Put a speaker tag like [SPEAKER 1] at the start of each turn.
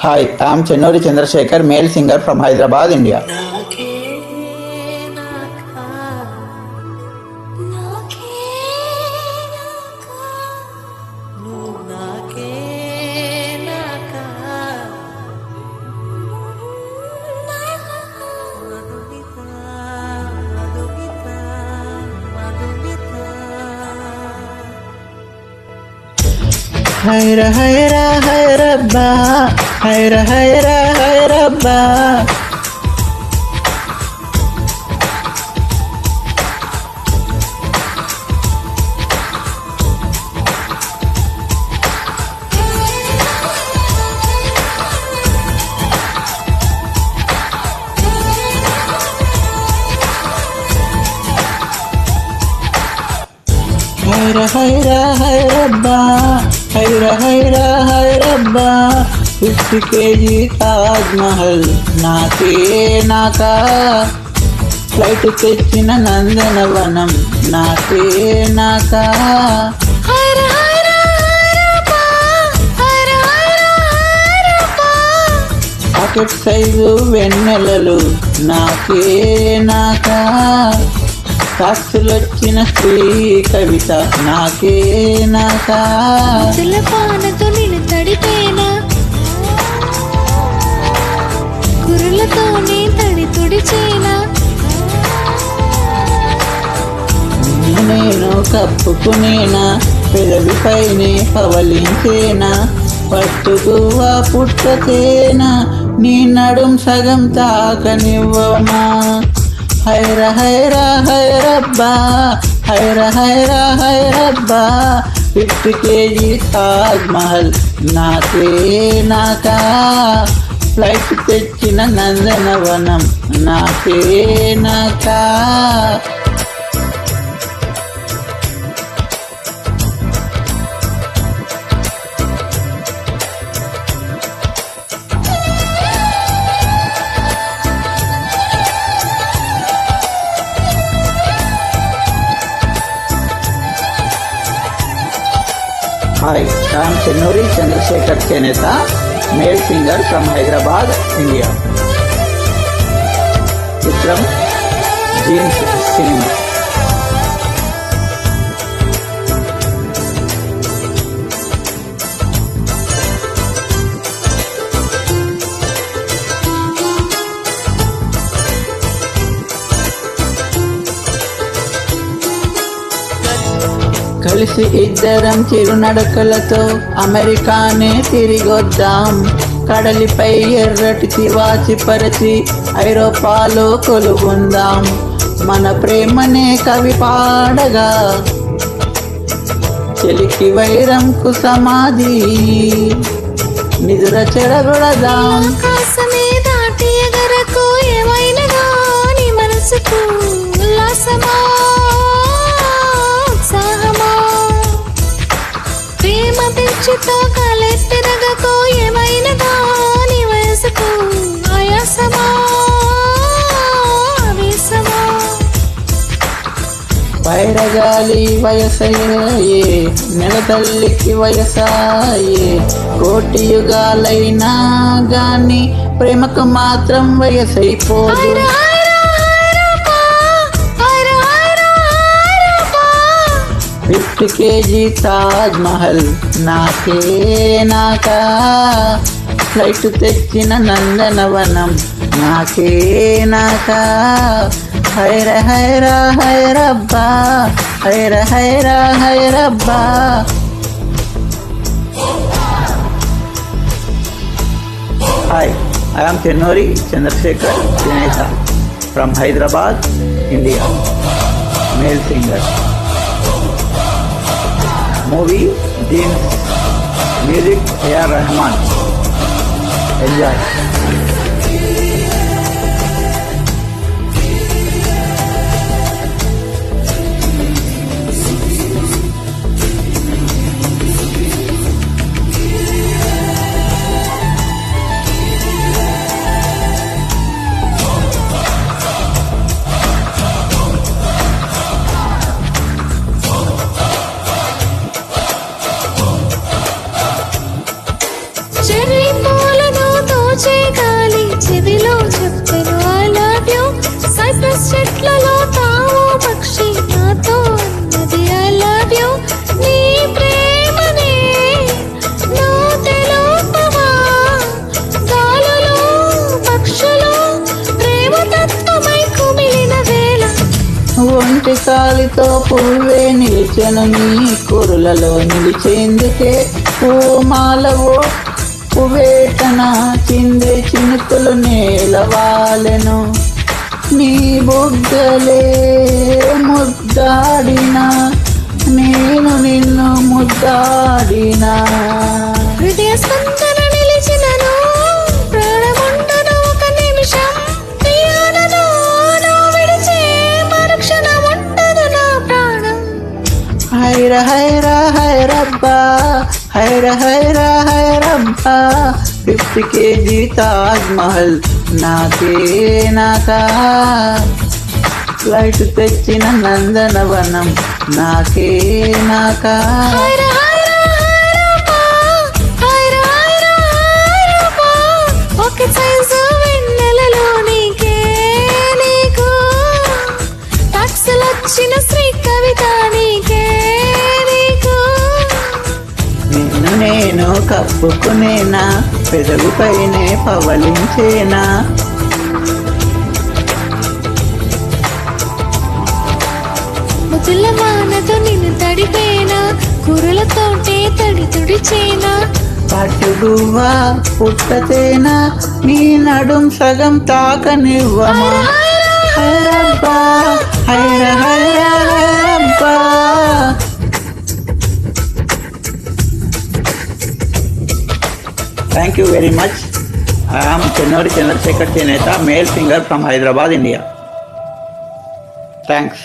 [SPEAKER 1] Hi, I am Chennuri Chandrasekhar, male singer from Hyderabad, India. Hayra hayra hayrabba, hayra hayra hayrabba. Hayra hayra hayrabba, hayra hayra hayrabba. 50 kg Taj Mahal నాకే నాకా, flight తెచ్చిన నందనవనం నాకే నాకా. Pocket size వెన్నెలలు నాకే నాకా, సాక్షులొచ్చిన శ్రీ కవిత నాకే నాకా.
[SPEAKER 2] పానతో నేను తడిపేనా, కురులతోనే తడి తుడిచేనా.
[SPEAKER 1] నేను కప్పుకునేనా, పెదవిపైనే పవలించేనా, పట్టుకువా పుట్టతేనా, నీ నడుం సగం తాకనివ్వమా. హైర హైర హైరబ్బా, హైర హైర హైరబ్బా. 50 kg తాజ్ మహల్ నాకే నాకా, ఫ్లైట్ తెచ్చిన నందనవనం నాకే నాకా. Hi, I am Chennuri Chandrasekhar Cheneta, male singer from Hyderabad, India. Vikram Jeans Cinema. కలిసి ఇద్దరం చిరునడకలతో అమెరికానే తిరిగొద్దాం. కడలిపై ఎర్రటి తివాచి పరిచి ఐరోపాలో కొలుగుందాం. మన ప్రేమనే కవి పాడగా చెలికి వైరంకు సమాధి నిదుర చెరగొడదాం.
[SPEAKER 2] ఆకాశమే దాటి ఎగరకు ఏమైనా నీ మనసుకు ఉల్లాసమా, ఉత్సాహమా. ప్రేమ పిచ్చితో కాలెత్తిరగకు ఏమైనా నీ వయసుకు ఆయాసమా, ఆవేశమా.
[SPEAKER 1] వైరగాలి వయసయ్యే, నెలతల్లికి వయసాయే. కోటి యుగాలైనా గాని ప్రేమకు మాత్రం వయసైపోదు. 50 kg తాజ్ మహల్ నాకే నాకా, ఫ్లైట్ తెచ్చిన నందనవనం నాకే నాకా. హైర హైర హైరబ్బా, హైర హైర హైరబ్బా. Hi, I am Chennuri Chandrasekhar Cheneta from Hyderabad, India, male singer. Movie Jeans, music A.R. Rahman. Enjoy.
[SPEAKER 2] Cherry పూలను చెట్లలో తావు పక్షి నాతో అన్నది ఐ లవ్ యు నీ ప్రేమనే నువ్వు తెలుపవా గాలులు పక్షులు ప్రేమ తత్వమై కుమిలిన వేళ
[SPEAKER 1] ఒంటి కాలితో పువ్వే నిలిచెను నీ కురులలో నిలిచేందుకే పూమాలవో పువ్వేటన చిందే చినుకులు నేలవాలెను నీ బుగ్గలే ముద్దాడినా నేను నిన్ను ముద్దాడినా
[SPEAKER 2] హృదయ స్పందన నిలిచినను ప్రాణముండను ఒక నిమిషం ప్రియానను నువ్వు విడిచే మరుక్షణం ఉండదు నా ప్రాణం
[SPEAKER 1] హైర హైర హైరబ్బా హైర హైర హైరబ్బా 50 kg తాజ్ మహల్ నాకే నాకా ఫ్లైట్ తెచ్చిన నందనవనం నాకే నాకా
[SPEAKER 2] హైర హైర హైరబ్బా హైర హైర హైరబ్బా ఒక సైజు వెన్నెలలో నీకే నీకు టాక్సులొచ్చిన శ్రీ కవిత నీకే నీకు
[SPEAKER 1] నిన్ను నేను కప్పుకునేనా పెదవిపైనే పవలించేనా
[SPEAKER 2] ముద్దుల వానతో నిన్ను తడిపేనా కురులతోటే తడి తుడిచేనా
[SPEAKER 1] పట్టుగువ్వా పుట్టతేనా నీ నడుం సగం తాకనివ్వమా హైరబ్బా హైర హైర హైరబ్బా Thank you very much. I am Chennuri Chandrasekhar Cheneta, male singer from Hyderabad, India. Thanks.